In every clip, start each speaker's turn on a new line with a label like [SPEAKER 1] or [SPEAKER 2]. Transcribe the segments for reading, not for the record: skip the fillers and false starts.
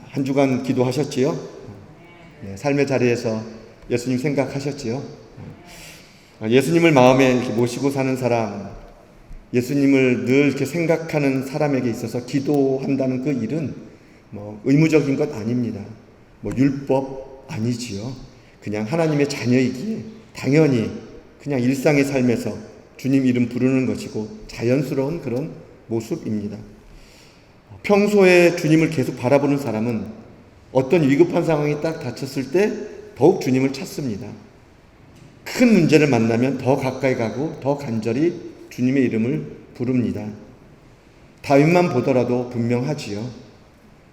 [SPEAKER 1] 한 주간 기도하셨지요? 네, 삶의 자리에서 예수님 생각하셨지요? 예수님을 마음에 이렇게 모시고 사는 사람, 예수님을 늘 이렇게 생각하는 사람에게 있어서 기도한다는 그 일은 의무적인 것 아닙니다. 율법 아니지요. 그냥 하나님의 자녀이기에 당연히 그냥 일상의 삶에서 주님 이름 부르는 것이고 자연스러운 그런 모습입니다. 평소에 주님을 계속 바라보는 사람은 어떤 위급한 상황이 딱 닥쳤을 때 더욱 주님을 찾습니다. 큰 문제를 만나면 더 가까이 가고 더 간절히 주님의 이름을 부릅니다. 다윗만 보더라도 분명하지요.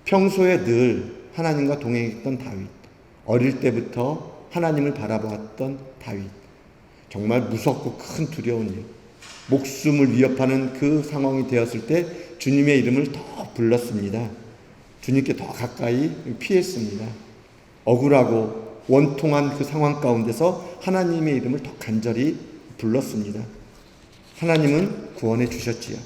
[SPEAKER 1] 평소에 늘 하나님과 동행했던 다윗, 어릴 때부터 하나님을 바라보았던 다윗, 정말 무섭고 큰 두려운 일, 목숨을 위협하는 그 상황이 되었을 때 주님의 이름을 더 불렀습니다. 주님께 더 가까이 피했습니다. 억울하고 원통한 그 상황 가운데서 하나님의 이름을 더 간절히 불렀습니다. 하나님은 구원해 주셨지요.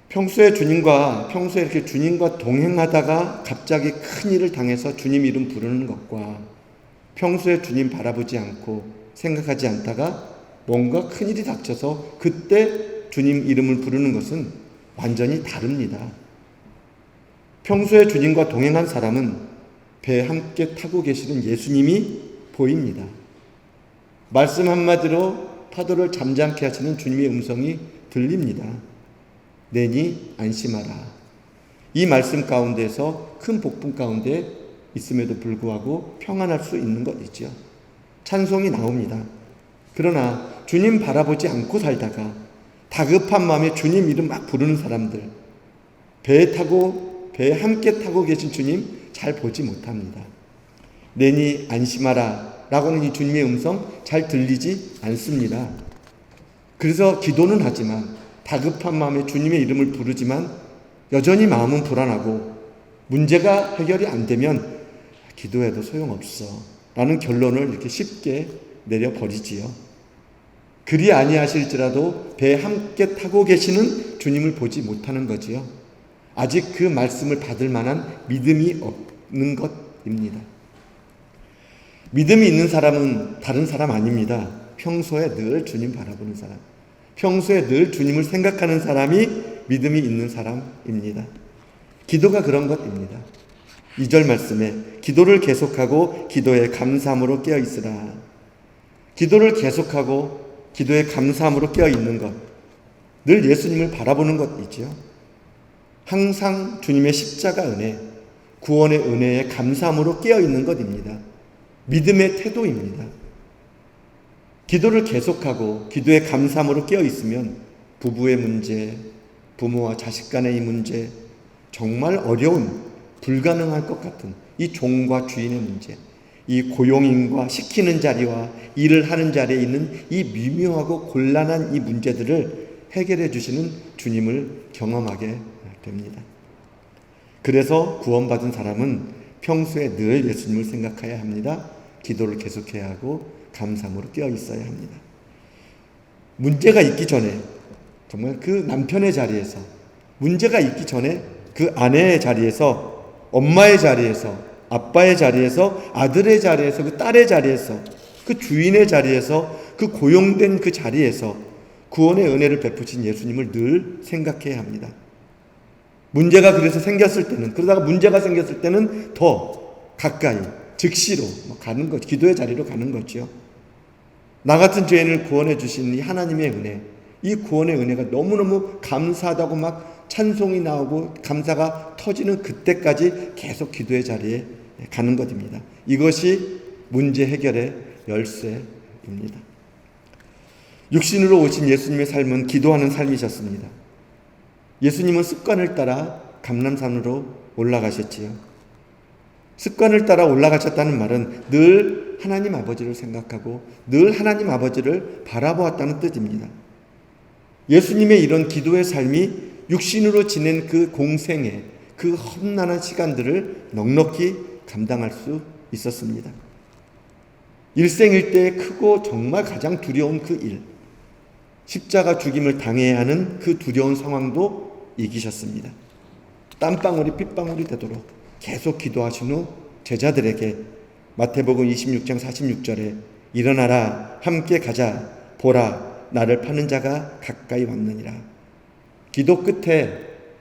[SPEAKER 1] 평소에 이렇게 주님과 동행하다가 갑자기 큰 일을 당해서 주님 이름 부르는 것과 평소에 주님 바라보지 않고 생각하지 않다가 뭔가 큰 일이 닥쳐서 그때 주님 이름을 부르는 것은 완전히 다릅니다. 평소에 주님과 동행한 사람은 배에 함께 타고 계시는 예수님이 보입니다. 말씀 한마디로 파도를 잠잠케 하시는 주님의 음성이 들립니다. 내니 안심하라. 이 말씀 가운데서 큰 복분 가운데 있음에도 불구하고 평안할 수 있는 것이죠. 찬송이 나옵니다. 그러나 주님 바라보지 않고 살다가 다급한 마음에 주님 이름 막 부르는 사람들, 배에 함께 타고 계신 주님 잘 보지 못합니다. 내니 안심하라 라고는 이 주님의 음성 잘 들리지 않습니다. 그래서 기도는 하지만 다급한 마음에 주님의 이름을 부르지만 여전히 마음은 불안하고 문제가 해결이 안 되면 기도해도 소용없어 라는 결론을 이렇게 쉽게 내려버리지요. 그리 아니하실지라도 배에 함께 타고 계시는 주님을 보지 못하는 거지요. 아직 그 말씀을 받을 만한 믿음이 없는 것입니다. 믿음이 있는 사람은 다른 사람 아닙니다. 평소에 늘 주님 바라보는 사람, 평소에 늘 주님을 생각하는 사람이 믿음이 있는 사람입니다. 기도가 그런 것입니다. 2절 말씀에 기도를 계속하고 기도에 감사함으로 깨어있으라. 기도를 계속하고 기도에 감사함으로 깨어있는 것, 늘 예수님을 바라보는 것이지요. 항상 주님의 십자가 은혜, 구원의 은혜에 감사함으로 깨어있는 것입니다. 믿음의 태도입니다. 기도를 계속하고 기도에 감사함으로 깨어있으면 부부의 문제, 부모와 자식 간의 이 문제, 정말 어려운 불가능할 것 같은 이 종과 주인의 문제, 이 고용인과 시키는 자리와 일을 하는 자리에 있는 이 미묘하고 곤란한 이 문제들을 해결해 주시는 주님을 경험하게 됩니다. 그래서 구원받은 사람은 평소에 늘 예수님을 생각해야 합니다. 기도를 계속해야 하고 감사함으로 깨어 있어야 합니다. 문제가 있기 전에, 정말 그 남편의 자리에서, 문제가 있기 전에 그 아내의 자리에서, 엄마의 자리에서, 아빠의 자리에서, 아들의 자리에서, 그 딸의 자리에서, 그 주인의 자리에서, 그 고용된 그 자리에서 구원의 은혜를 베푸신 예수님을 늘 생각해야 합니다. 문제가 그래서 생겼을 때는, 그러다가 문제가 생겼을 때는 더 가까이 즉시로 가는 것, 기도의 자리로 가는 거죠. 나 같은 죄인을 구원해 주신 이 하나님의 은혜, 이 구원의 은혜가 너무너무 감사하다고 막 찬송이 나오고 감사가 터지는 그때까지 계속 기도의 자리에 가는 것입니다. 이것이 문제 해결의 열쇠입니다. 육신으로 오신 예수님의 삶은 기도하는 삶이셨습니다. 예수님은 습관을 따라 감람산으로 올라가셨지요. 습관을 따라 올라가셨다는 말은 늘 하나님 아버지를 생각하고 늘 하나님 아버지를 바라보았다는 뜻입니다. 예수님의 이런 기도의 삶이 육신으로 지낸 그 공생의 그 험난한 시간들을 넉넉히 감당할 수 있었습니다. 일생일대에 크고 정말 가장 두려운 그 일, 십자가 죽임을 당해야 하는 그 두려운 상황도 이기셨습니다. 땀방울이 핏방울이 되도록 계속 기도하신 후 제자들에게 마태복음 26장 46절에 일어나라 함께 가자 보라 나를 파는 자가 가까이 왔느니라. 기도 끝에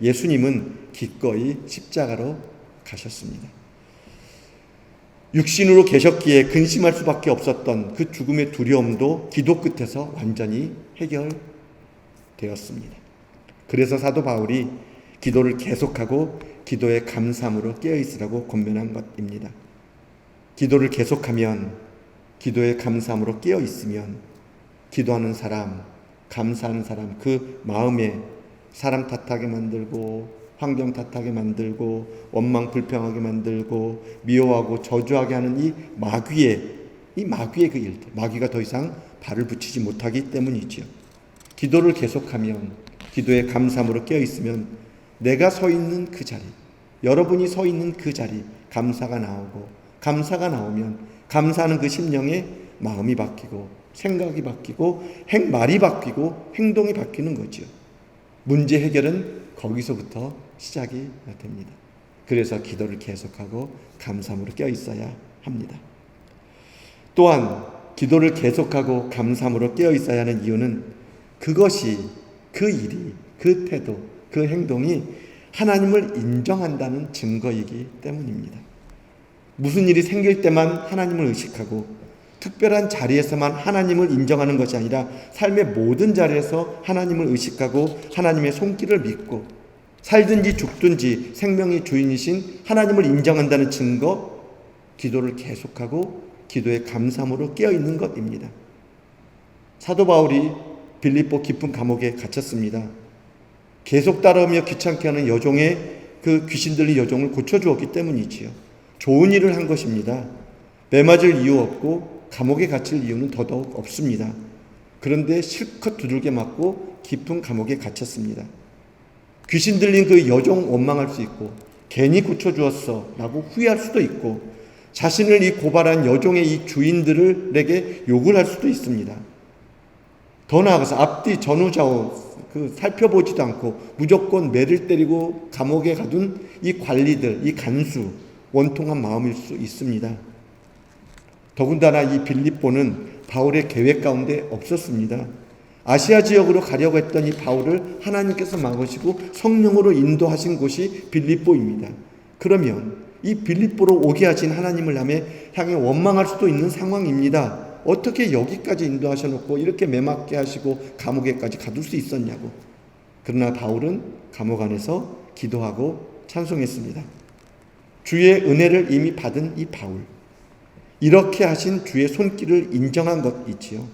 [SPEAKER 1] 예수님은 기꺼이 십자가로 가셨습니다. 육신으로 계셨기에 근심할 수밖에 없었던 그 죽음의 두려움도 기도 끝에서 완전히 해결되었습니다. 그래서 사도 바울이 기도를 계속하고 기도의 감사함으로 깨어있으라고 권면한 것입니다. 기도를 계속하면, 기도의 감사함으로 깨어있으면 기도하는 사람, 감사하는 사람, 그 마음에 사람 탓하게 만들고 환경 탓하게 만들고 원망 불평하게 만들고 미워하고 저주하게 하는 이 마귀의 그 일들, 마귀가 더 이상 발을 붙이지 못하기 때문이지요. 기도를 계속하면, 기도의 감사함으로 깨어있으면 내가 서 있는 그 자리, 여러분이 서 있는 그 자리 감사가 나오고, 감사가 나오면 감사하는 그 심령에 마음이 바뀌고 생각이 바뀌고 말이 바뀌고 행동이 바뀌는 거죠. 문제 해결은 거기서부터 시작이 됩니다. 그래서 기도를 계속하고 감사함으로 깨어있어야 합니다. 또한 기도를 계속하고 감사함으로 깨어있어야 하는 이유는 그것이, 그 일이, 그 태도, 그 행동이 하나님을 인정한다는 증거이기 때문입니다. 무슨 일이 생길 때만 하나님을 의식하고 특별한 자리에서만 하나님을 인정하는 것이 아니라 삶의 모든 자리에서 하나님을 의식하고 하나님의 손길을 믿고 살든지 죽든지 생명의 주인이신 하나님을 인정한다는 증거, 기도를 계속하고 기도의 감사함으로 깨어있는 것입니다. 사도 바울이 빌립보 깊은 감옥에 갇혔습니다. 계속 따라오며 귀찮게 하는 여종의 그 귀신 들린 여종을 고쳐주었기 때문이지요. 좋은 일을 한 것입니다. 매맞을 이유 없고 감옥에 갇힐 이유는 더더욱 없습니다. 그런데 실컷 두들겨 맞고 깊은 감옥에 gat혔습니다. 귀신 들린 그 여종 원망할 수 있고 괜히 고쳐주었어 라고 후회할 수도 있고 자신을 이 고발한 여종의 이 주인들에게 욕을 할 수도 있습니다. 더 나아가서 앞뒤 전후좌우 살펴보지도 않고 무조건 매를 때리고 감옥에 가둔 이 관리들, 이 간수, 원통한 마음일 수 있습니다. 더군다나 이 빌립보는 바울의 계획 가운데 없었습니다. 아시아 지역으로 가려고 했던 이 바울을 하나님께서 막으시고 성령으로 인도하신 곳이 빌립보입니다. 그러면 이 빌립보로 오게 하신 하나님을 향해 원망할 수도 있는 상황입니다. 어떻게 여기까지 인도하셔놓고 이렇게 매맞게 하시고 감옥에까지 가둘 수 있었냐고. 그러나 바울은 감옥 안에서 기도하고 찬송했습니다. 주의 은혜를 이미 받은 이 바울, 이렇게 하신 주의 손길을 인정한 것이지요.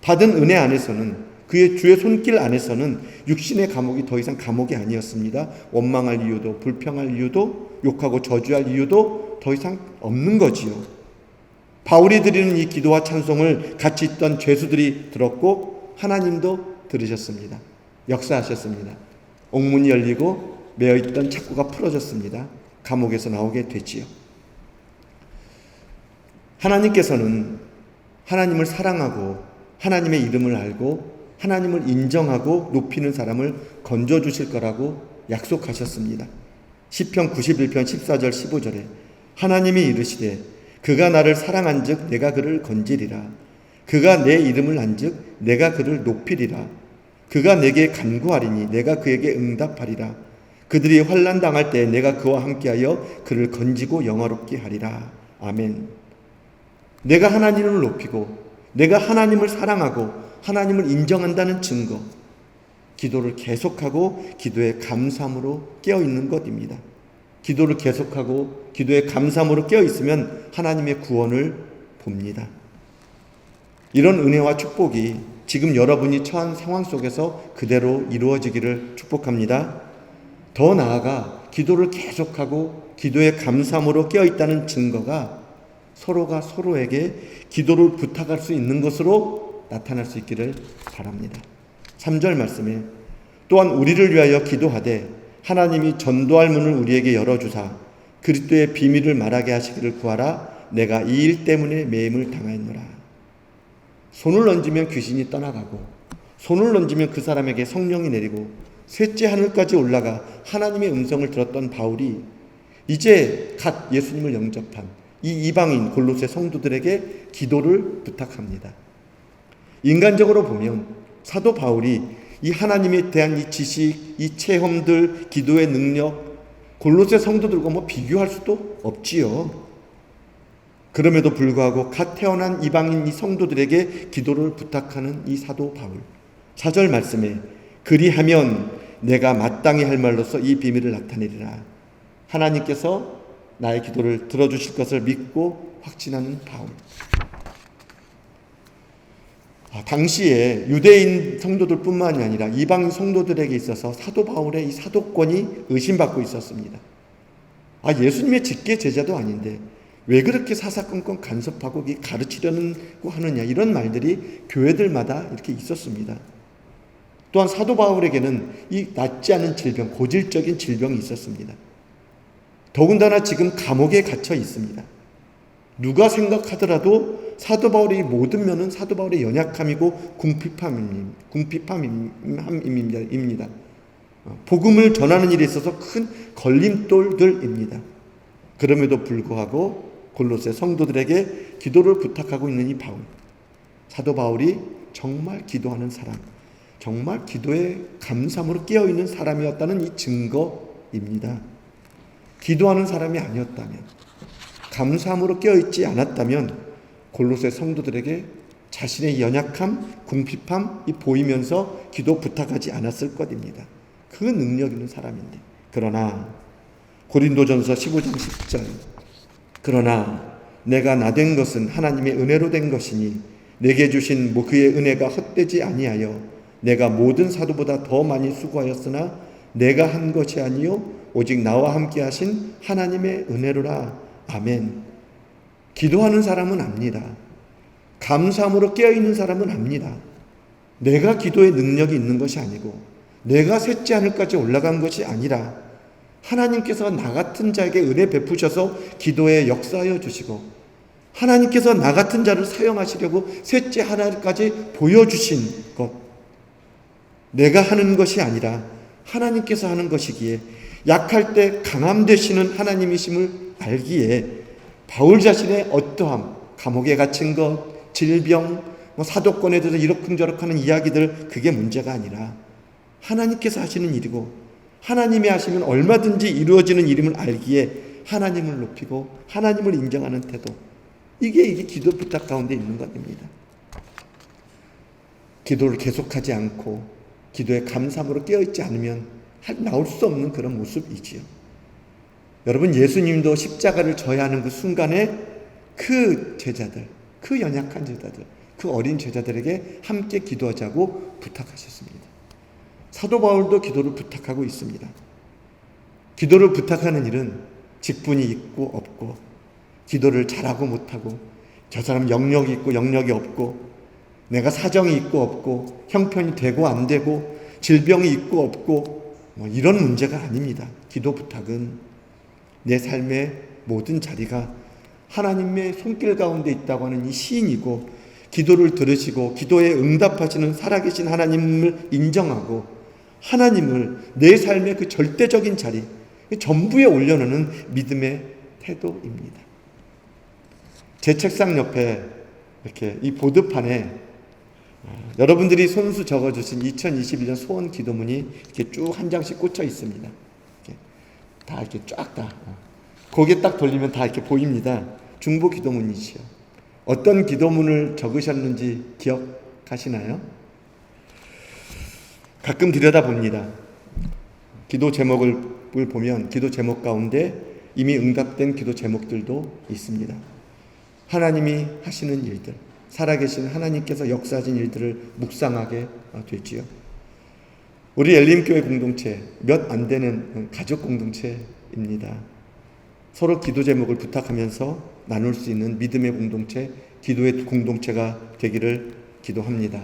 [SPEAKER 1] 받은 은혜 안에서는, 그의 주의 손길 안에서는 육신의 감옥이 더 이상 감옥이 아니었습니다. 원망할 이유도, 불평할 이유도, 욕하고 저주할 이유도 더 이상 없는 거지요. 바울이 드리는 이 기도와 찬송을 같이 있던 죄수들이 들었고 하나님도 들으셨습니다. 역사하셨습니다. 옥문이 열리고 매어있던 착고가 풀어졌습니다. 감옥에서 나오게 됐지요. 하나님께서는 하나님을 사랑하고 하나님의 이름을 알고 하나님을 인정하고 높이는 사람을 건져주실 거라고 약속하셨습니다. 시편 91편 14절 15절에 하나님이 이르시되 그가 나를 사랑한즉 내가 그를 건지리라. 그가 내 이름을 안즉 내가 그를 높이리라. 그가 내게 간구하리니 내가 그에게 응답하리라. 그들이 환난 당할 때 내가 그와 함께하여 그를 건지고 영화롭게 하리라. 아멘. 내가 하나님을 높이고 내가 하나님을 사랑하고 하나님을 인정한다는 증거, 기도를 계속하고 기도의 감사함으로 깨어있는 것입니다. 기도를 계속하고 기도의 감사함으로 깨어있으면 하나님의 구원을 봅니다. 이런 은혜와 축복이 지금 여러분이 처한 상황 속에서 그대로 이루어지기를 축복합니다. 더 나아가 기도를 계속하고 기도의 감사함으로 깨어있다는 증거가 서로가 서로에게 기도를 부탁할 수 있는 것으로 나타날 수 있기를 바랍니다. 3절 말씀에 또한 우리를 위하여 기도하되 하나님이 전도할 문을 우리에게 열어주사 그리스도의 비밀을 말하게 하시기를 구하라. 내가 이 일 때문에 매임을 당하였노라. 손을 얹으면 귀신이 떠나가고 손을 얹으면 그 사람에게 성령이 내리고 셋째 하늘까지 올라가 하나님의 음성을 들었던 바울이 이제 갓 예수님을 영접한 이 이방인 골로새 성도들에게 기도를 부탁합니다. 인간적으로 보면 사도 바울이 이 하나님에 대한 이 지식, 이 체험들, 기도의 능력, 골로새 성도들과 뭐 비교할 수도 없지요. 그럼에도 불구하고 갓 태어난 이방인 이 성도들에게 기도를 부탁하는 이 사도 바울. 4절 말씀에 그리하면 내가 마땅히 할 말로서 이 비밀을 나타내리라. 하나님께서 나의 기도를 들어주실 것을 믿고 확신하는 바울. 당시에 유대인 성도들뿐만이 아니라 이방인 성도들에게 있어서 사도 바울의 이 사도권이 의심받고 있었습니다. 예수님의 직계 제자도 아닌데 왜 그렇게 사사건건 간섭하고 가르치려고 하느냐, 이런 말들이 교회들마다 이렇게 있었습니다. 또한 사도 바울에게는 이 낫지 않은 질병, 고질적인 질병이 있었습니다. 더군다나 지금 감옥에 갇혀 있습니다. 누가 생각하더라도 사도 바울의 모든 면은 사도 바울의 연약함이고 궁핍함입니다. 복음을 전하는 일에 있어서 큰 걸림돌들입니다. 그럼에도 불구하고 골로새 성도들에게 기도를 부탁하고 있는 이 바울. 사도 바울이 정말 기도하는 사람, 정말 기도에 감사함으로 깨어있는 사람이었다는 이 증거입니다. 기도하는 사람이 아니었다면, 감사함으로 깨어있지 않았다면 골로새 성도들에게 자신의 연약함, 궁핍함이 보이면서 기도 부탁하지 않았을 것입니다. 그 능력 있는 사람인데. 그러나 고린도전서 15장 10절 그러나 내가 나된 것은 하나님의 은혜로 된 것이니 내게 주신 그의 은혜가 헛되지 아니하여 내가 모든 사도보다 더 많이 수고하였으나 내가 한 것이 아니요 오직 나와 함께 하신 하나님의 은혜로라. 아멘. 기도하는 사람은 압니다. 감사함으로 깨어있는 사람은 압니다. 내가 기도의 능력이 있는 것이 아니고 내가 셋째 하늘까지 올라간 것이 아니라 하나님께서 나 같은 자에게 은혜 베푸셔서 기도에 역사하여 주시고 하나님께서 나 같은 자를 사용하시려고 셋째 하늘까지 보여주신 것, 내가 하는 것이 아니라 하나님께서 하는 것이기에 약할 때 강함 되시는 하나님이심을 알기에 바울 자신의 어떠함, 감옥에 갇힌 것, 질병, 사도권에 대해서 이러쿵저러쿵 하는 이야기들, 그게 문제가 아니라 하나님께서 하시는 일이고 하나님이 하시면 얼마든지 이루어지는 일임을 알기에 하나님을 높이고 하나님을 인정하는 태도, 이게 기도 부탁 가운데 있는 것입니다. 기도를 계속하지 않고 기도에 감사함으로 깨어있지 않으면 나올 수 없는 그런 모습이지요. 여러분, 예수님도 십자가를 져야 하는 그 순간에 그 제자들, 그 연약한 제자들, 그 어린 제자들에게 함께 기도하자고 부탁하셨습니다. 사도 바울도 기도를 부탁하고 있습니다. 기도를 부탁하는 일은 직분이 있고 없고, 기도를 잘하고 못하고, 저 사람 영역이 있고 영역이 없고, 내가 사정이 있고 없고, 형편이 되고 안 되고, 질병이 있고 없고, 이런 문제가 아닙니다. 기도 부탁은 내 삶의 모든 자리가 하나님의 손길 가운데 있다고 하는 이 시인이고, 기도를 들으시고 기도에 응답하시는 살아계신 하나님을 인정하고 하나님을 내 삶의 그 절대적인 자리, 전부에 올려놓는 믿음의 태도입니다. 제 책상 옆에 이렇게 이 보드판에 여러분들이 손수 적어주신 2021년 소원 기도문이 이렇게 쭉 한 장씩 꽂혀 있습니다. 다 이렇게 쫙 다. 고개 딱 돌리면 다 이렇게 보입니다. 중보 기도문이지요. 어떤 기도문을 적으셨는지 기억하시나요? 가끔 들여다봅니다. 기도 제목을 보면 기도 제목 가운데 이미 응답된 기도 제목들도 있습니다. 하나님이 하시는 일들, 살아계신 하나님께서 역사하신 일들을 묵상하게 되지요. 우리 엘림교회 공동체, 몇 안 되는 가족 공동체입니다. 서로 기도 제목을 부탁하면서 나눌 수 있는 믿음의 공동체, 기도의 공동체가 되기를 기도합니다.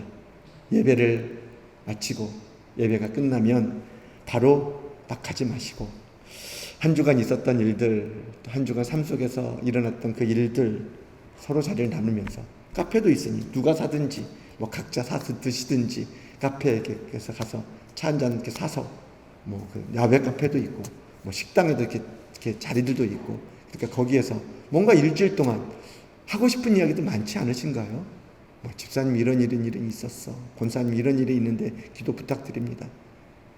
[SPEAKER 1] 예배를 마치고 예배가 끝나면 바로 막 가지 마시고 한 주간 있었던 일들, 한 주간 삶 속에서 일어났던 그 일들 서로 자리를 나누면서, 카페도 있으니 누가 사든지 각자 사서 드시든지 카페에서 가서 차 한 잔 이렇게 사서 그 야외 카페도 있고 식당에도 이렇게 자리들도 있고, 그러니까 거기에서 뭔가 일주일 동안 하고 싶은 이야기도 많지 않으신가요? 집사님 이런 일이 있었어. 권사님 이런 일이 있는데 기도 부탁드립니다.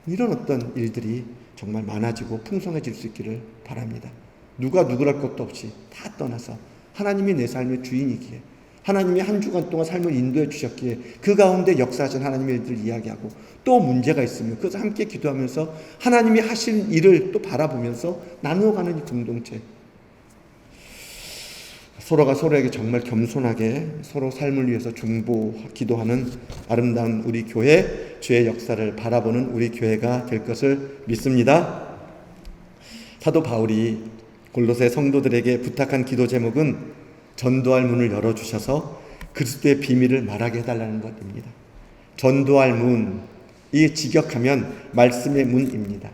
[SPEAKER 1] 이런 어떤 일들이 정말 많아지고 풍성해질 수 있기를 바랍니다. 누가 누구랄 것도 없이 다 떠나서 하나님이 내 삶의 주인이기에, 하나님이 한 주간 동안 삶을 인도해 주셨기에 그 가운데 역사하신 하나님의 일들을 이야기하고, 또 문제가 있으면 그것을 함께 기도하면서 하나님이 하신 일을 또 바라보면서 나누어가는 이 공동체, 서로가 서로에게 정말 겸손하게 서로 삶을 위해서 중보 기도하는 아름다운 우리 교회, 주의 역사를 바라보는 우리 교회가 될 것을 믿습니다. 사도 바울이 골로새 성도들에게 부탁한 기도 제목은 전도할 문을 열어주셔서 그리스도의 비밀을 말하게 해달라는 것입니다. 전도할 문, 이 직역하면 말씀의 문입니다.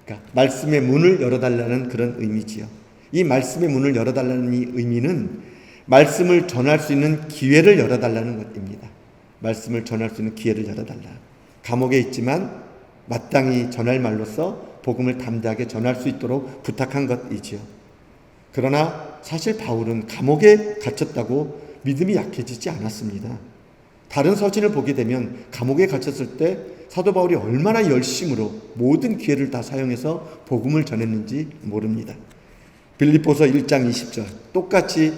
[SPEAKER 1] 그러니까 말씀의 문을 열어달라는 그런 의미지요. 이 말씀의 문을 열어달라는 이 의미는 말씀을 전할 수 있는 기회를 열어달라는 것입니다. 말씀을 전할 수 있는 기회를 열어달라. 감옥에 있지만 마땅히 전할 말로써 복음을 담대하게 전할 수 있도록 부탁한 것이지요. 그러나 사실 바울은 감옥에 갇혔다고 믿음이 약해지지 않았습니다. 다른 서신을 보게 되면 감옥에 갇혔을 때 사도 바울이 얼마나 열심으로 모든 기회를 다 사용해서 복음을 전했는지 모릅니다. 빌립보서 1장 20절, 똑같이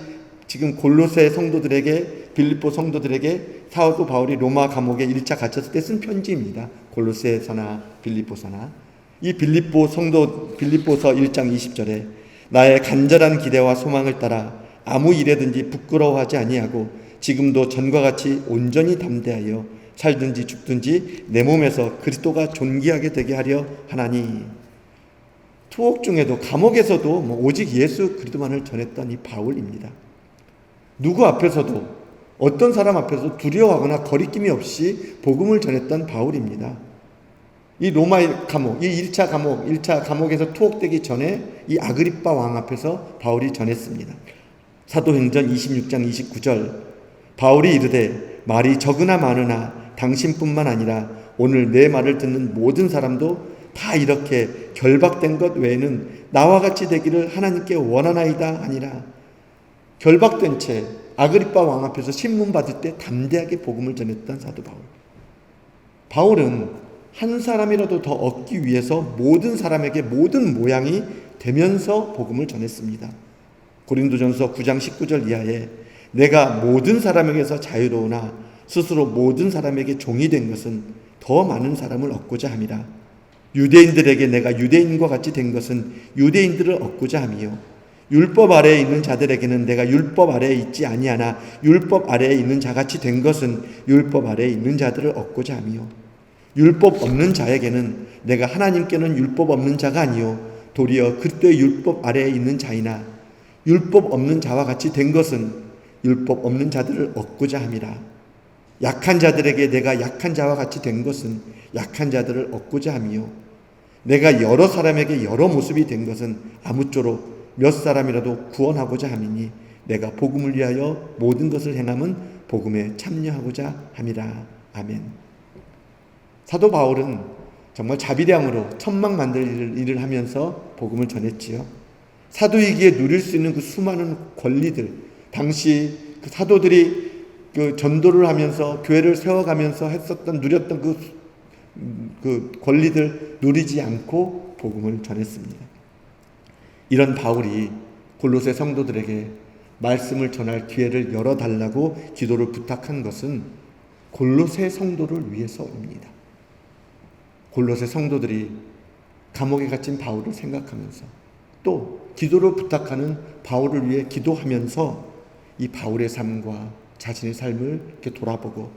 [SPEAKER 1] 지금 골로새 성도들에게, 빌립보 성도들에게 사도 바울이 로마 감옥에 1차 갇혔을 때 쓴 편지입니다. 골로새서나 빌립보서나. 이 빌립보서 1장 20절에 나의 간절한 기대와 소망을 따라 아무 일에든지 부끄러워하지 아니하고 지금도 전과 같이 온전히 담대하여 살든지 죽든지 내 몸에서 그리스도가 존귀하게 되게 하려 하나니. 투옥 중에도, 감옥에서도 오직 예수 그리스도만을 전했던 이 바울입니다. 누구 앞에서도, 어떤 사람 앞에서도 두려워하거나 거리낌이 없이 복음을 전했던 바울입니다. 이 로마의 감옥, 이 1차 감옥에서 투옥되기 전에 이 아그리빠 왕 앞에서 바울이 전했습니다. 사도행전 26장 29절, 바울이 이르되 말이 적으나 많으나 당신뿐만 아니라 오늘 내 말을 듣는 모든 사람도 다 이렇게 결박된 것 외에는 나와 같이 되기를 하나님께 원하나이다 아니라. 결박된 채 아그리빠 왕 앞에서 신문 받을 때 담대하게 복음을 전했던 사도 바울. 바울은 한 사람이라도 더 얻기 위해서 모든 사람에게 모든 모양이 되면서 복음을 전했습니다. 고린도전서 9장 19절 이하에 내가 모든 사람에게서 자유로우나 스스로 모든 사람에게 종이 된 것은 더 많은 사람을 얻고자 함이라. 유대인들에게 내가 유대인과 같이 된 것은 유대인들을 얻고자 함이요 율법 아래에 있는 자들에게는 내가 율법 아래에 있지 아니하나 율법 아래에 있는 자같이 된 것은 율법 아래에 있는 자들을 얻고자 함이요 율법 없는 자에게는 내가 하나님께는 율법 없는 자가 아니요 도리어 그리스도의 율법 아래에 있는 자이나 율법 없는 자와 같이 된 것은 율법 없는 자들을 얻고자 함이라. 약한 자들에게 내가 약한 자와 같이 된 것은 약한 자들을 얻고자 함이요 내가 여러 사람에게 여러 모습이 된 것은 아무쪼록 몇 사람이라도 구원하고자 함이니 내가 복음을 위하여 모든 것을 행함은 복음에 참여하고자 함이라. 아멘. 사도 바울은 정말 자비량으로 천막 만들 일을 하면서 복음을 전했지요. 사도이기에 누릴 수 있는 그 수많은 권리들, 당시 그 사도들이 그 전도를 하면서 교회를 세워가면서 누렸던 그 권리들 누리지 않고 복음을 전했습니다. 이런 바울이 골로새 성도들에게 말씀을 전할 기회를 열어달라고 기도를 부탁한 것은 골로새 성도를 위해서입니다. 골로새 성도들이 감옥에 갇힌 바울을 생각하면서 또 기도를 부탁하는 바울을 위해 기도하면서 이 바울의 삶과 자신의 삶을 이렇게 돌아보고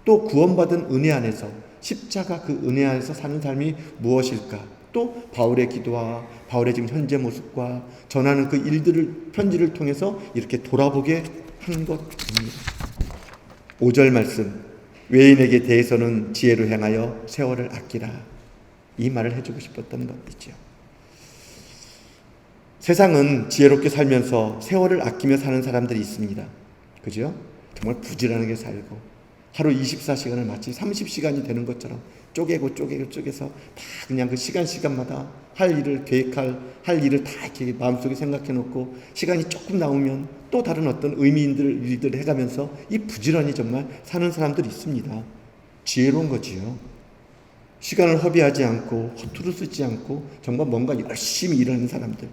[SPEAKER 1] 또 구원받은 은혜 안에서 십자가 그 은혜 안에서 사는 삶이 무엇일까, 또 바울의 기도와 바울의 지금 현재 모습과 전하는 그 일들을 편지를 통해서 이렇게 돌아보게 한 것입니다. 5절 말씀, 외인에게 대해서는 지혜로 행하여 세월을 아끼라. 이 말을 해주고 싶었던 것이죠. 세상은 지혜롭게 살면서 세월을 아끼며 사는 사람들이 있습니다. 그죠? 정말 부지런하게 살고 하루 24시간을 마치 30시간이 되는 것처럼 쪼개서 다 그냥 그 시간마다 할 일을 다 이렇게 마음속에 생각해 놓고 시간이 조금 나오면 또 다른 어떤 의미 있는 일들을 해가면서 이 부지런히 정말 사는 사람들이 있습니다. 지혜로운 거지요. 시간을 허비하지 않고 허투루 쓰지 않고 정말 뭔가 열심히 일하는 사람들.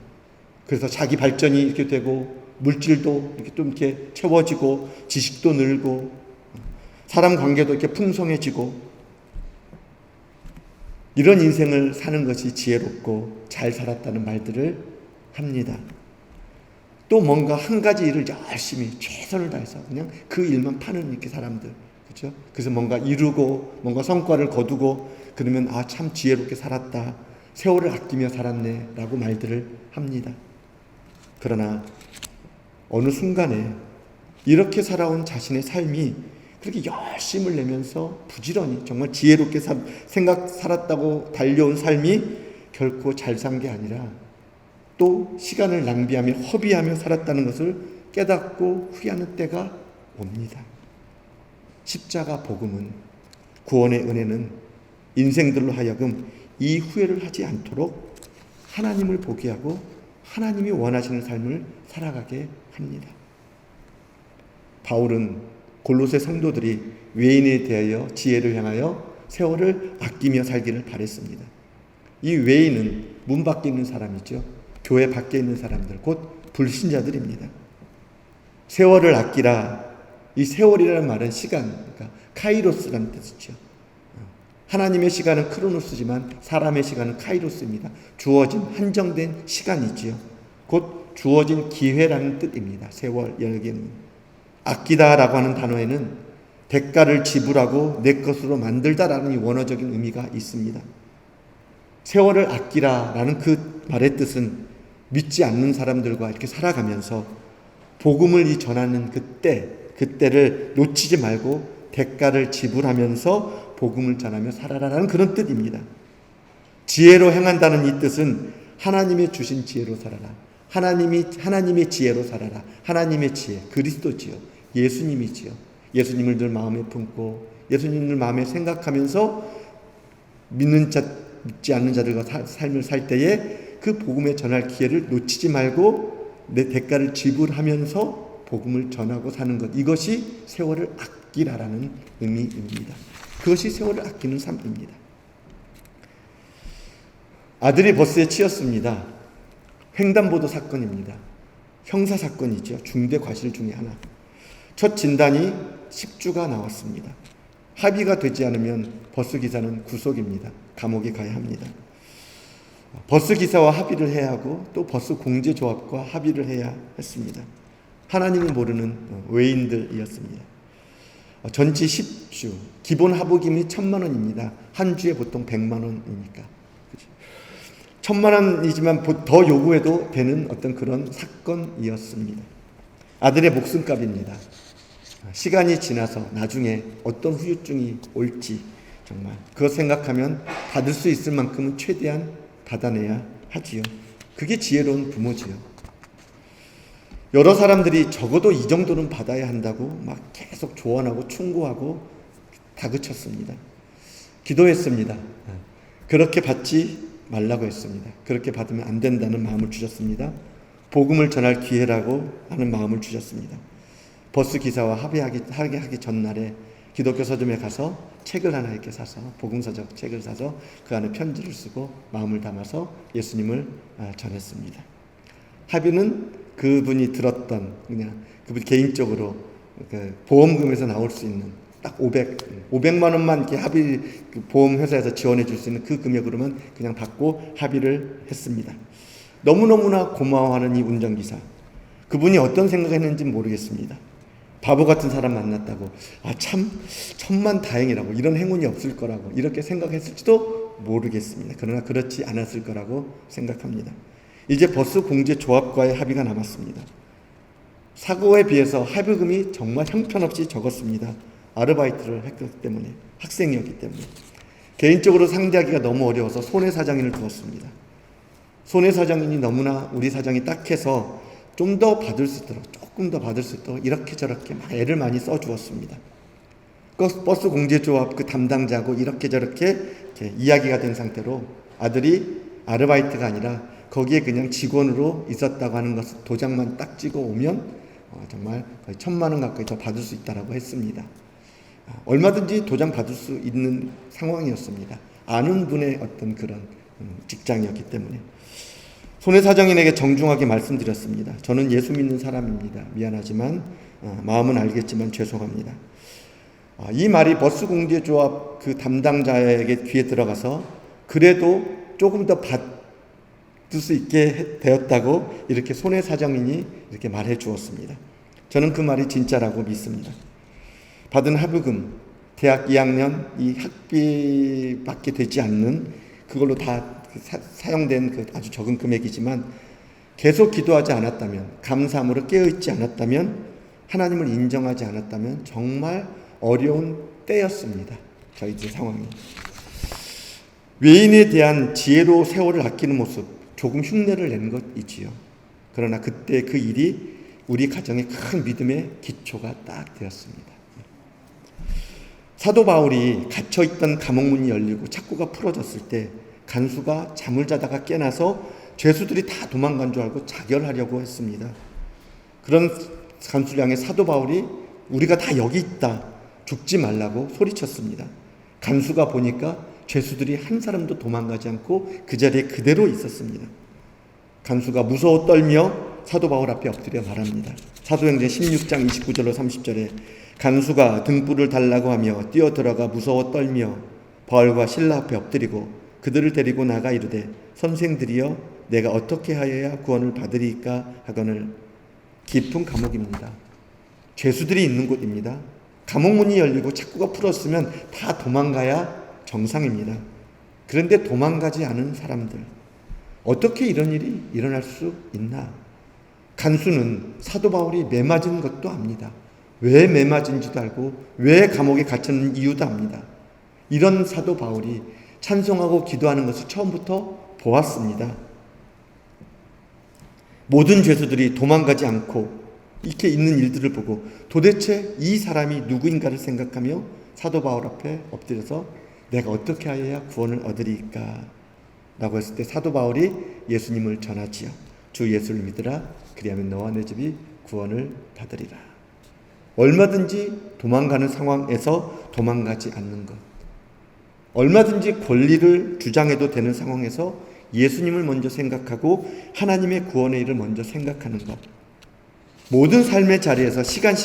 [SPEAKER 1] 그래서 자기 발전이 이렇게 되고 물질도 이렇게 좀 이렇게 채워지고 지식도 늘고 사람 관계도 이렇게 풍성해지고 이런 인생을 사는 것이 지혜롭고 잘 살았다는 말들을 합니다. 또 뭔가 한 가지 일을 열심히 최선을 다해서 그냥 그 일만 파는 이렇게 사람들, 그렇죠? 그래서 뭔가 이루고 뭔가 성과를 거두고 그러면 참 지혜롭게 살았다, 세월을 아끼며 살았네라고 말들을 합니다. 그러나 어느 순간에 이렇게 살아온 자신의 삶이 그렇게 열심을 내면서 부지런히 정말 지혜롭게 살았다고 달려온 삶이 결코 잘 산 게 아니라 또 시간을 낭비하며 허비하며 살았다는 것을 깨닫고 후회하는 때가 옵니다. 십자가 복음은, 구원의 은혜는 인생들로 하여금 이 후회를 하지 않도록 하나님을 보게 하고 하나님이 원하시는 삶을 살아가게 합니다. 바울은 골로새 성도들이 외인에 대하여 지혜를 향하여 세월을 아끼며 살기를 바랬습니다. 이 외인은 문 밖에 있는 사람이죠. 교회 밖에 있는 사람들, 곧 불신자들입니다. 세월을 아끼라. 이 세월이라는 말은 시간, 그러니까 카이로스라는 뜻이죠. 하나님의 시간은 크로노스지만 사람의 시간은 카이로스입니다. 주어진 한정된 시간이지요. 곧 주어진 기회라는 뜻입니다. 세월 여기에는. 아끼다라고 하는 단어에는 대가를 지불하고 내 것으로 만들다라는 이 원어적인 의미가 있습니다. 세월을 아끼라라는 그 말의 뜻은 믿지 않는 사람들과 이렇게 살아가면서 복음을 전하는 그때를 놓치지 말고 대가를 지불하면서 복음을 전하며 살아라라는 그런 뜻입니다. 지혜로 행한다는 이 뜻은 하나님의 주신 지혜로 살아라. 하나님의 지혜로 살아라. 하나님의 지혜, 그리스도지요. 예수님이지요. 예수님을 늘 마음에 품고 예수님을 마음에 생각하면서 믿지 않는 자들과 삶을 살 때에 그 복음에 전할 기회를 놓치지 말고 내 대가를 지불하면서 복음을 전하고 사는 것. 이것이 세월을 아끼라라는 의미입니다. 그것이 세월을 아끼는 삶입니다. 아들이 버스에 치였습니다. 횡단보도 사건입니다. 형사사건이죠. 중대 과실 중에 하나. 첫 진단이 10주가 나왔습니다. 합의가 되지 않으면 버스기사는 구속입니다. 감옥에 가야 합니다. 버스기사와 합의를 해야 하고 또 버스 공제조합과 합의를 해야 했습니다. 하나님을 모르는 외인들이었습니다. 전치 10주, 기본 하복임이 1,000만 원입니다. 한 주에 보통 100만 원이니까. 1,000만 원이지만 더 요구해도 되는 어떤 그런 사건이었습니다. 아들의 목숨값입니다. 시간이 지나서 나중에 어떤 후유증이 올지 정말 그것 생각하면 받을 수 있을 만큼은 최대한 받아내야 하지요. 그게 지혜로운 부모지요. 여러 사람들이 적어도 이 정도는 받아야 한다고 막 계속 조언하고 충고하고 다그쳤습니다. 기도했습니다. 그렇게 받지 말라고 했습니다. 그렇게 받으면 안 된다는 마음을 주셨습니다. 복음을 전할 기회라고 하는 마음을 주셨습니다. 버스 기사와 합의하기 전날에 기독교 서점에 가서 책을 하나 이렇게 사서 복음서적 책을 사서 그 안에 편지를 쓰고 마음을 담아서 예수님을 전했습니다. 합의는 그분이 들었던 그분 개인적으로 그 보험금에서 나올 수 있는 딱 500만 원만 이렇게 합의 보험회사에서 지원해 줄 수 있는 그 금액으로만 그냥 받고 합의를 했습니다. 너무너무나 고마워하는 이 운전기사. 그분이 어떤 생각했는지 모르겠습니다. 바보 같은 사람 만났다고 참 천만다행이라고 이런 행운이 없을 거라고 이렇게 생각했을지도 모르겠습니다. 그러나 그렇지 않았을 거라고 생각합니다. 이제 버스 공제 조합과의 합의가 남았습니다. 사고에 비해서 합의금이 정말 형편없이 적었습니다. 아르바이트를 했기 때문에, 학생이었기 때문에. 개인적으로 상대하기가 너무 어려워서 손해사장인을 두었습니다. 손해사장인이 너무나 우리 사장이 딱해서 좀 더 받을 수 있도록, 조금 더 받을 수 있도록 이렇게 저렇게 막 애를 많이 써주었습니다. 버스 공제조합 그 담당자하고 이렇게 저렇게 이야기가 된 상태로 아들이 아르바이트가 아니라 거기에 그냥 직원으로 있었다고 하는 것을 도장만 딱 찍어 오면 정말 거의 1,000만 원 가까이 더 받을 수 있다라고 했습니다. 얼마든지 도장 받을 수 있는 상황이었습니다. 아는 분의 어떤 그런 직장이었기 때문에. 손해사정인에게 정중하게 말씀드렸습니다. 저는 예수 믿는 사람입니다. 미안하지만 마음은 알겠지만 죄송합니다. 이 말이 버스 공제조합 그 담당자에게 귀에 들어가서 그래도 조금 더 받을 수 있게 되었다고 이렇게 손해사정인이 이렇게 말해 주었습니다. 저는 그 말이 진짜라고 믿습니다. 받은 하부금, 대학 2학년 이 학비밖에 되지 않는 그걸로 다 사용된 그 아주 적은 금액이지만 계속 기도하지 않았다면, 감사함으로 깨어있지 않았다면, 하나님을 인정하지 않았다면 정말 어려운 때였습니다. 저희들 상황이. 외인에 대한 지혜로 세월을 아끼는 모습, 조금 흉내를 낸 것이지요. 그러나 그때 그 일이 우리 가정의 큰 믿음의 기초가 딱 되었습니다. 사도 바울이 갇혀있던 감옥문이 열리고 착고가 풀어졌을 때 간수가 잠을 자다가 깨나서 죄수들이 다 도망간 줄 알고 자결하려고 했습니다. 그런 간수를 향해 사도 바울이 우리가 다 여기 있다, 죽지 말라고 소리쳤습니다. 간수가 보니까 죄수들이 한 사람도 도망가지 않고 그 자리에 그대로 있었습니다. 간수가 무서워 떨며 사도 바울 앞에 엎드려 말합니다. 사도행전 16장 29절로 30절에 간수가 등불을 달라고 하며 뛰어들어가 무서워 떨며 바울과 실라 앞에 엎드리고 그들을 데리고 나가 이르되 선생들이여 내가 어떻게 하여야 구원을 받으리까 하거늘. 깊은 감옥입니다. 죄수들이 있는 곳입니다. 감옥문이 열리고 착고가 풀었으면 다 도망가야 정상입니다. 그런데 도망가지 않은 사람들, 어떻게 이런 일이 일어날 수 있나? 간수는 사도 바울이 매맞은 것도 압니다. 왜 매맞은지도 알고 왜 감옥에 갇혔는 이유도 압니다. 이런 사도 바울이 찬송하고 기도하는 것을 처음부터 보았습니다. 모든 죄수들이 도망가지 않고 이렇게 있는 일들을 보고 도대체 이 사람이 누구인가를 생각하며 사도 바울 앞에 엎드려서 내가 어떻게 하여야 구원을 얻으리까? 라고 했을 때 사도 바울이 예수님을 전하지요. 주 예수를 믿으라. 그리하면 너와 내 집이 구원을 받으리라. 얼마든지 도망가는 상황에서 도망가지 않는 것, 얼마든지 권리를 주장해도 되는 상황에서 예수님을 먼저 생각하고 하나님의 구원의 일을 먼저 생각하는 것, 모든 삶의 자리에서 시간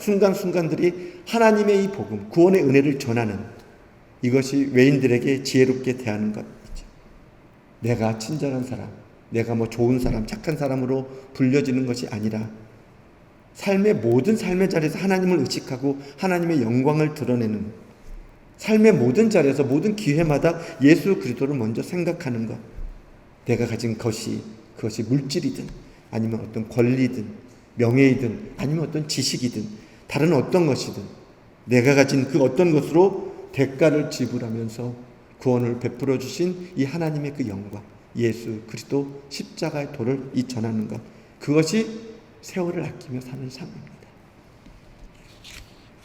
[SPEAKER 1] 순간순간들이 하나님의 이 복음, 구원의 은혜를 전하는 이것이 외인들에게 지혜롭게 대하는 것이죠. 내가 친절한 사람, 내가 좋은 사람, 착한 사람으로 불려지는 것이 아니라 삶의 모든 삶의 자리에서 하나님을 의식하고 하나님의 영광을 드러내는, 삶의 모든 자리에서 모든 기회마다 예수 그리스도를 먼저 생각하는 것. 내가 가진 것이, 그것이 물질이든 아니면 어떤 권리든 명예이든 아니면 어떤 지식이든 다른 어떤 것이든 내가 가진 그 어떤 것으로 대가를 지불하면서 구원을 베풀어 주신 이 하나님의 그 영광, 예수 그리스도 십자가의 도를 전하는 것, 그것이 세월을 아끼며 사는 삶입니다.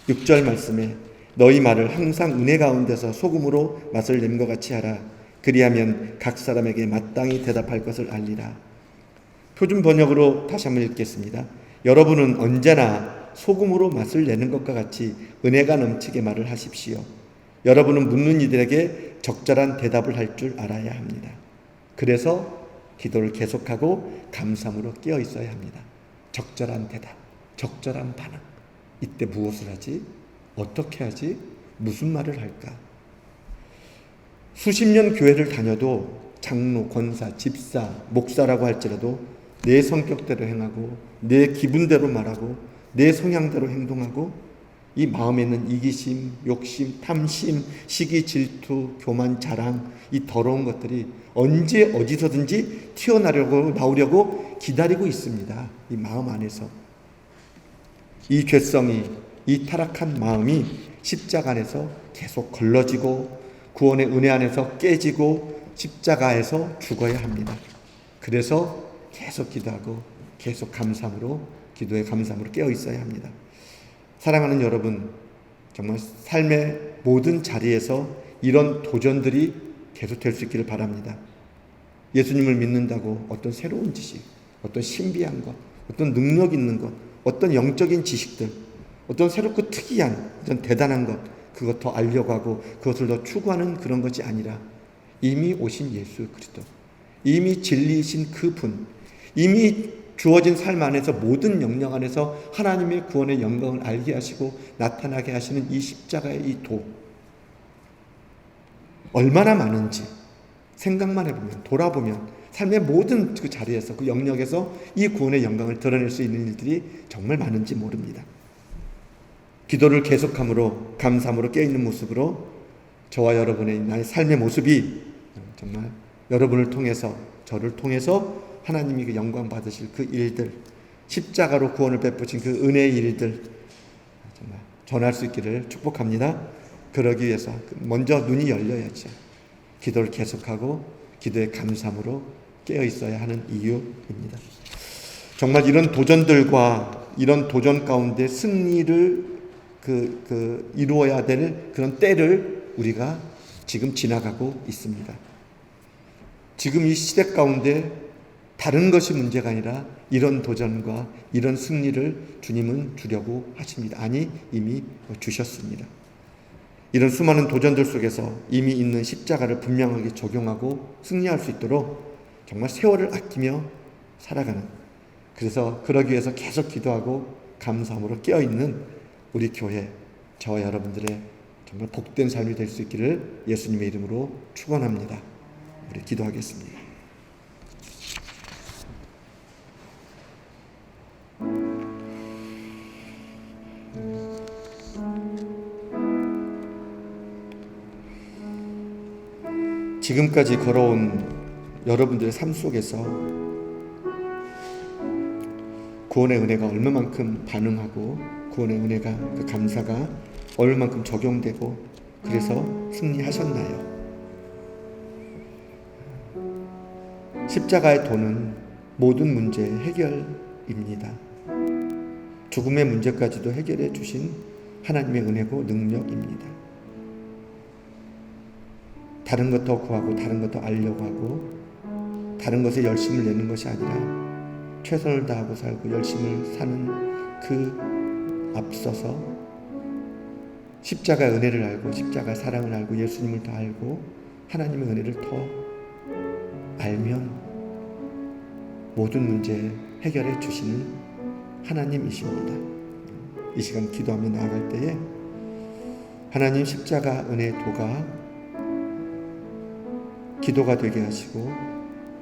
[SPEAKER 1] 6절 말씀에 너희 말을 항상 은혜 가운데서 소금으로 맛을 냄것 같이 하라. 그리하면 각 사람에게 마땅히 대답할 것을 알리라. 표준 번역으로 다시 한번 읽겠습니다. 여러분은 언제나 소금으로 맛을 내는 것과 같이 은혜가 넘치게 말을 하십시오. 여러분은 묻는 이들에게 적절한 대답을 할 줄 알아야 합니다. 그래서 기도를 계속하고 감사함으로 깨어 있어야 합니다. 적절한 대답, 적절한 반응. 이때 무엇을 하지? 어떻게 하지? 무슨 말을 할까? 수십 년 교회를 다녀도 장로, 권사, 집사, 목사라고 할지라도 내 성격대로 행하고 내 기분대로 말하고 내 성향대로 행동하고 이 마음에 있는 이기심, 욕심, 탐심, 시기, 질투, 교만, 자랑, 이 더러운 것들이 언제 어디서든지 나오려고 기다리고 있습니다. 이 마음 안에서. 이 죄성이, 이 타락한 마음이 십자가 안에서 계속 걸러지고 구원의 은혜 안에서 깨지고 십자가에서 죽어야 합니다. 그래서 계속 기도하고 계속 감사함으로, 기도의 감사함으로 깨어 있어야 합니다. 사랑하는 여러분, 정말 삶의 모든 자리에서 이런 도전들이 계속될 수 있기를 바랍니다. 예수님을 믿는다고 어떤 새로운 지식, 어떤 신비한 것, 어떤 능력 있는 것, 어떤 영적인 지식들, 어떤 새롭고 특이한, 어떤 대단한 것, 그것 더 알려고 하고 그것을 더 추구하는 그런 것이 아니라 이미 오신 예수 그리스도, 이미 진리이신 그분, 이미 주어진 삶 안에서 모든 영역 안에서 하나님의 구원의 영광을 알게 하시고 나타나게 하시는 이 십자가의 이 도, 얼마나 많은지 생각만 해보면, 돌아보면 삶의 모든 그 자리에서, 그 영역에서 이 구원의 영광을 드러낼 수 있는 일들이 정말 많은지 모릅니다. 기도를 계속함으로, 감사함으로 깨어있는 모습으로 저와 여러분의 나의 삶의 모습이 정말 여러분을 통해서, 저를 통해서 하나님이 그 영광 받으실 그 일들, 십자가로 구원을 베푸신 그 은혜의 일들 정말 전할 수 있기를 축복합니다. 그러기 위해서 먼저 눈이 열려야죠. 기도를 계속하고 기도의 감사함으로 깨어 있어야 하는 이유입니다. 정말 이런 도전들과 이런 도전 가운데 승리를 이루어야 될 그런 때를 우리가 지금 지나가고 있습니다. 지금 이 시대 가운데 다른 것이 문제가 아니라 이런 도전과 이런 승리를 주님은 주려고 하십니다. 아니, 이미 주셨습니다. 이런 수많은 도전들 속에서 이미 있는 십자가를 분명하게 적용하고 승리할 수 있도록 정말 세월을 아끼며 살아가는, 그래서 그러기 위해서 계속 기도하고 감사함으로 깨어있는 우리 교회, 저와 여러분들의 정말 복된 삶이 될 수 있기를 예수님의 이름으로 축원합니다. 우리 기도하겠습니다. 지금까지 걸어온 여러분들의 삶 속에서 구원의 은혜가 얼마만큼 반응하고 구원의 은혜가, 그 감사가 얼마만큼 적용되고 그래서 승리하셨나요? 십자가의 도는 모든 문제의 해결입니다. 죽음의 문제까지도 해결해 주신 하나님의 은혜고 능력입니다. 다른 것 더 구하고 다른 것 더 알려고 하고 다른 것에 열심을 내는 것이 아니라 최선을 다하고 살고 열심을 사는 그 앞서서 십자가의 은혜를 알고 십자가의 사랑을 알고 예수님을 더 알고 하나님의 은혜를 더 알면 모든 문제 해결해 주시는 하나님이십니다. 이 시간 기도하며 나아갈 때에 하나님 십자가 은혜의 도가 기도가 되게 하시고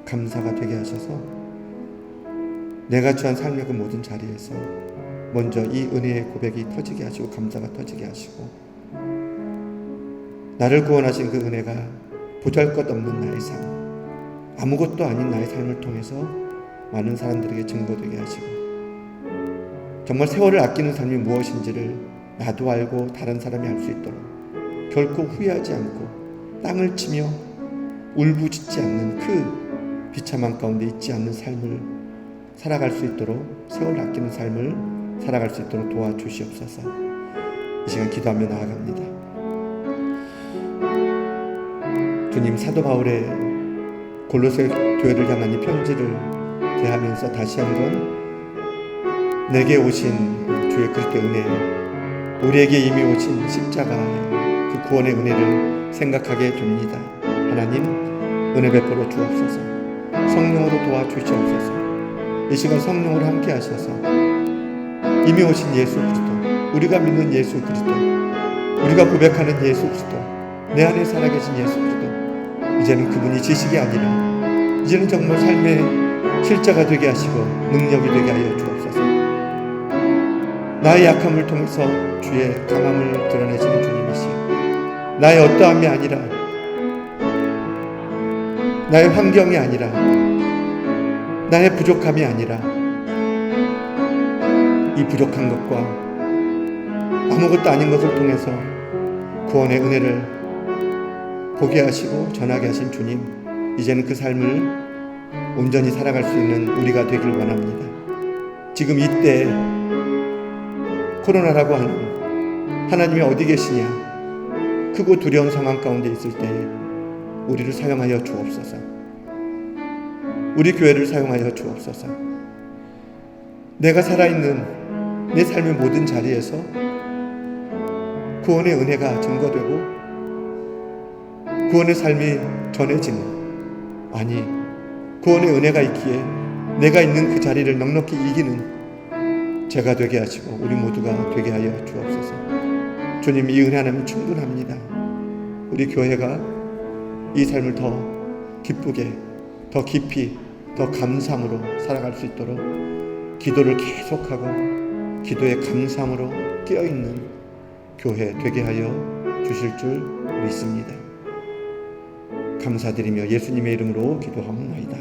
[SPEAKER 1] 감사가 되게 하셔서 내가 처한 삶의 그 모든 자리에서 먼저 이 은혜의 고백이 터지게 하시고 감사가 터지게 하시고 나를 구원하신 그 은혜가 보잘것없는 나의 삶, 아무것도 아닌 나의 삶을 통해서 많은 사람들에게 증거되게 하시고 정말 세월을 아끼는 삶이 무엇인지를 나도 알고 다른 사람이 알 수 있도록 결코 후회하지 않고 땅을 치며 울부짖지 않는 그 비참한 가운데 있지 않는 삶을 살아갈 수 있도록, 세월을 아끼는 삶을 살아갈 수 있도록 도와주시옵소서. 이 시간 기도하며 나아갑니다. 주님, 사도 바울의 골로새 교회를 향한 이 편지를 대하면서 다시 한번 내게 오신 주의 그리스도의 은혜, 우리에게 이미 오신 십자가의 그 구원의 은혜를 생각하게 됩니다. 하나님, 은혜 베풀어 주옵소서. 성령으로 도와주시옵소서. 이 시간 성령으로 함께 하셔서 이미 오신 예수 그리스도, 우리가 믿는 예수 그리스도, 우리가 고백하는 예수 그리스도, 내 안에 살아계신 예수 그리스도, 이제는 그분이 지식이 아니라 이제는 정말 삶의 실제가 되게 하시고 능력이 되게 하여 주옵소서. 나의 약함을 통해서 주의 강함을 드러내시는 주님이시여, 나의 어떠함이 아니라, 나의 환경이 아니라, 나의 부족함이 아니라 이 부족한 것과 아무것도 아닌 것을 통해서 구원의 은혜를 보게 하시고 전하게 하신 주님, 이제는 그 삶을 온전히 살아갈 수 있는 우리가 되길 원합니다. 지금 이때 코로나라고 하는 하나님이 어디 계시냐? 크고 두려운 상황 가운데 있을 때에 우리를 사용하여 주옵소서. 우리 교회를 사용하여 주옵소서. 내가 살아있는 내 삶의 모든 자리에서 구원의 은혜가 증거되고 구원의 삶이 전해지는, 아니 구원의 은혜가 있기에 내가 있는 그 자리를 넉넉히 이기는 제가 되게 하시고 우리 모두가 되게 하여 주옵소서. 주님, 이 은혜 하나면 충분합니다. 우리 교회가 이 삶을 더 기쁘게, 더 깊이, 더 감사함으로 살아갈 수 있도록 기도를 계속하고 기도의 감사함으로 깨어있는 교회 되게 하여 주실 줄 믿습니다. 감사드리며 예수님의 이름으로 기도하옵나이다.